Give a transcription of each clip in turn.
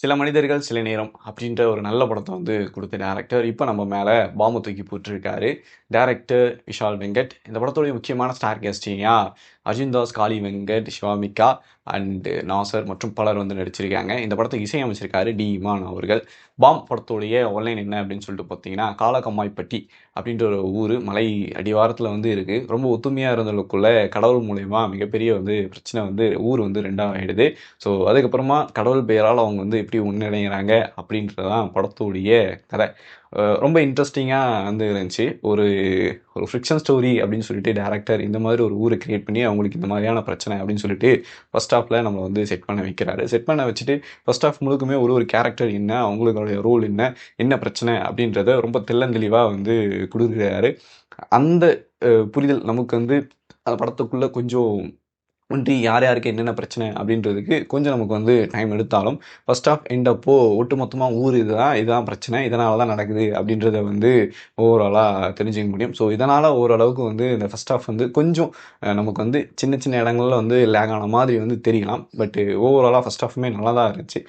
சில மனிதர்கள் சில நேரம் அப்படின்ற ஒரு நல்ல படத்தை வந்து கொடுத்த டேரக்டர் இப்போ நம்ம மேலே பாம்பு தூக்கி போட்டிருக்காரு. டேரக்டர் விஷால் வெங்கட். இந்த படத்துடைய முக்கியமான ஸ்டார் கேஸ்டிங்கா அர்ஜுன் தாஸ், காளி வெங்கட், சிவாமிகா அண்டு நாசர் மற்றும் பலர் வந்து நடிச்சிருக்காங்க. இந்த படத்துக்கு இசையமைச்சிருக்காரு டி இமான் அவர்கள். பாம் படத்துடைய ஒன்லைன் என்ன அப்படின்னு சொல்லிட்டு பார்த்தீங்கன்னா, காலக்கம்மாய்ப்பட்டி அப்படின்ற ஒரு ஊர் மலை அடிவாரத்தில் வந்து இருக்குது. ரொம்ப ஒத்துமையாக இருந்தவங்களுக்குள்ள கடவுள் மூலயமா மிகப்பெரிய வந்து பிரச்சனை வந்து ஊர் வந்து ரெண்டாக ஆகிடுது. ஸோ அதுக்கப்புறமா கடவுள் பெயரால் அவங்க வந்து எப்படி ஒன்றிணைகிறாங்க அப்படின்றதான் படத்துடைய கதை. ரொம்ப இன்ட்ரெஸ்டிங்காக வந்து இருந்துச்சு. ஒரு ஒரு ஃப்ரிக்ஷன் ஸ்டோரி அப்படின்னு சொல்லிட்டு டேரக்டர் இந்த மாதிரி ஒரு ஊரை கிரியேட் பண்ணி அவங்களுக்கு இந்த மாதிரியான பிரச்சனை அப்படின்னு சொல்லிட்டு ஃபர்ஸ்ட் ஹாஃபில் நம்ம வந்து செட் பண்ண வைக்கிறாரு. செட் பண்ண வச்சுட்டு ஃபர்ஸ்ட் ஹாஃப் முழுக்குமே ஒரு கேரக்டர் என்ன, அவங்களுடைய ரோல் என்ன, என்ன பிரச்சனை அப்படின்றத ரொம்ப தெள்ளந்தெளிவாக வந்து கொடுக்குறாரு. அந்த புரிதல் நமக்கு வந்து அந்த படத்துக்குள்ளே கொஞ்சம் ஒன்றி யார் யாருக்கு என்னென்ன பிரச்சனை அப்படின்றதுக்கு கொஞ்சம் நமக்கு வந்து டைம் எடுத்தாலும் ஃபர்ஸ்ட் ஆஃப் எண்ட் அப்போ ஒட்டுமொத்தமாக ஊர் இதுதான் பிரச்சனை, இதனால தான் நடக்குது அப்படின்றத வந்து ஓவராலாக தெரிஞ்சுக்க முடியும். ஸோ இதனால் ஓரளவுக்கு வந்து இந்த ஃபர்ஸ்ட் ஆஃப் வந்து கொஞ்சம் நமக்கு வந்து சின்ன சின்ன இடங்கள்ல வந்து லேக் ஆன மாதிரி வந்து தெரியலாம். பட்டு ஓவராலாக ஃபர்ஸ்ட் ஆஃப்மே நல்லா தான் இருந்துச்சு.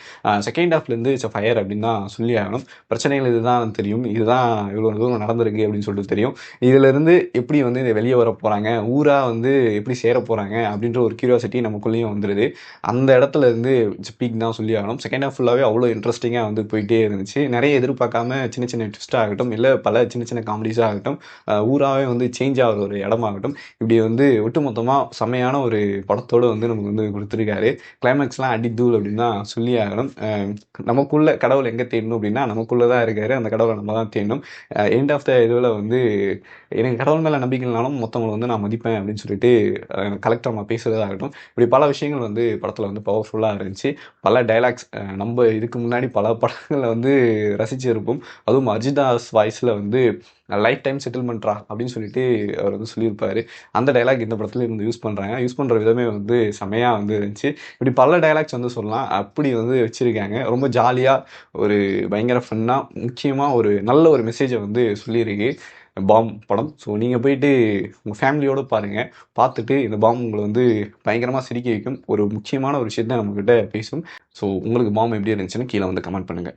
செகண்ட் ஹாஃப்லேருந்து இட்ஸ் ஃபயர் அப்படின்னு தான் சொல்லி ஆகணும். பிரச்சனைகள் இதுதான் தெரியும், இதுதான் இவ்வளோ தூரம் நடந்திருக்கு அப்படின்னு சொல்லிட்டு தெரியும். இதிலிருந்து எப்படி வந்து இதை வெளியே வர போகிறாங்க, ஊராக வந்து எப்படி சேர போகிறாங்க அப்படின்ற ஒரு கியூரியாசிட்டி நமக்குள்ளேயும் வந்துடுது. அந்த இடத்துல இருந்து பீக் தான் சொல்லி ஆகணும். செகண்ட் ஹாஃப் ஃபுல்லாகவே அவ்வளோ இன்ட்ரெஸ்டிங்காக வந்து போயிட்டே இருந்துச்சு. நிறைய எதிர்பார்க்காம சின்ன சின்ன ட்விஸ்ட் ஆகட்டும், இல்லை பல சின்ன சின்ன காமெடிஸாக ஆகட்டும், ஊராகவே வந்து சேஞ்ச் ஆகிற ஒரு இடமாகட்டும், இப்படி வந்து ஒட்டுமொத்தமாக செம்மையான ஒரு படத்தோடு வந்து நமக்கு வந்து கொடுத்துருக்காரு. கிளைமேக்ஸ்லாம் அடித்தூள் அப்படின்னு தான் சொல்லி ஆகணும். நமக்குள்ள கடவுள் எங்கே தேடணும் அப்படின்னா நமக்குள்ளே தான் இருக்காரு. அந்த கடவுளை நம்ம தான் தேடணும். எண்ட் ஆஃப் த இதுவில் வந்து எனக்கு கடவுள் மேலே நம்பிக்கை இல்லைனாலும் மற்றவங்களை வந்து நான் மதிப்பேன் அப்படின்னு சொல்லிட்டு கலெக்டர் நம்ம பேசுகிறதாகட்டும், இப்படி பல விஷயங்கள் வந்து படத்தில் வந்து பவர்ஃபுல்லாக இருந்துச்சு. பல டைலாக்ஸ் நம்ம இதுக்கு முன்னாடி பல படங்களை வந்து ரசிச்சிருப்போம். அதுவும் அஜிதாஸ் வாய்ஸில் வந்து லைஃப் டைம் செட்டில்மெண்ட்ரா அப்படின்னு சொல்லிட்டு அவர் வந்து சொல்லியிருப்பார். அந்த டைலாக் இந்த படத்துல இருந்து யூஸ் பண்ணுறாங்க. யூஸ் பண்ணுற விதமே வந்து செமையாக வந்து இருந்துச்சு. இப்படி பல டைலாக்ஸ் வந்து சொல்லலாம். அப்படி வந்து வச்சுருக்காங்க. ரொம்ப ஜாலியாக ஒரு பயங்கர ஃபன்னாக முக்கியமாக ஒரு நல்ல ஒரு மெசேஜை வந்து சொல்லியிருக்கு பாம் படம். ஸோ நீங்கள் போயிட்டு உங்கள் ஃபேமிலியோடு பாருங்கள். பார்த்துட்டு இந்த பாம் உங்களை வந்து பயங்கரமாக சிரிக்க வைக்கும். ஒரு முக்கியமான ஒரு விஷயத்தை நம்மக்கிட்ட பேசும். ஸோ உங்களுக்கு பாம் எப்படி இருந்துச்சுன்னு கீழே வந்து கமெண்ட் பண்ணுங்கள்.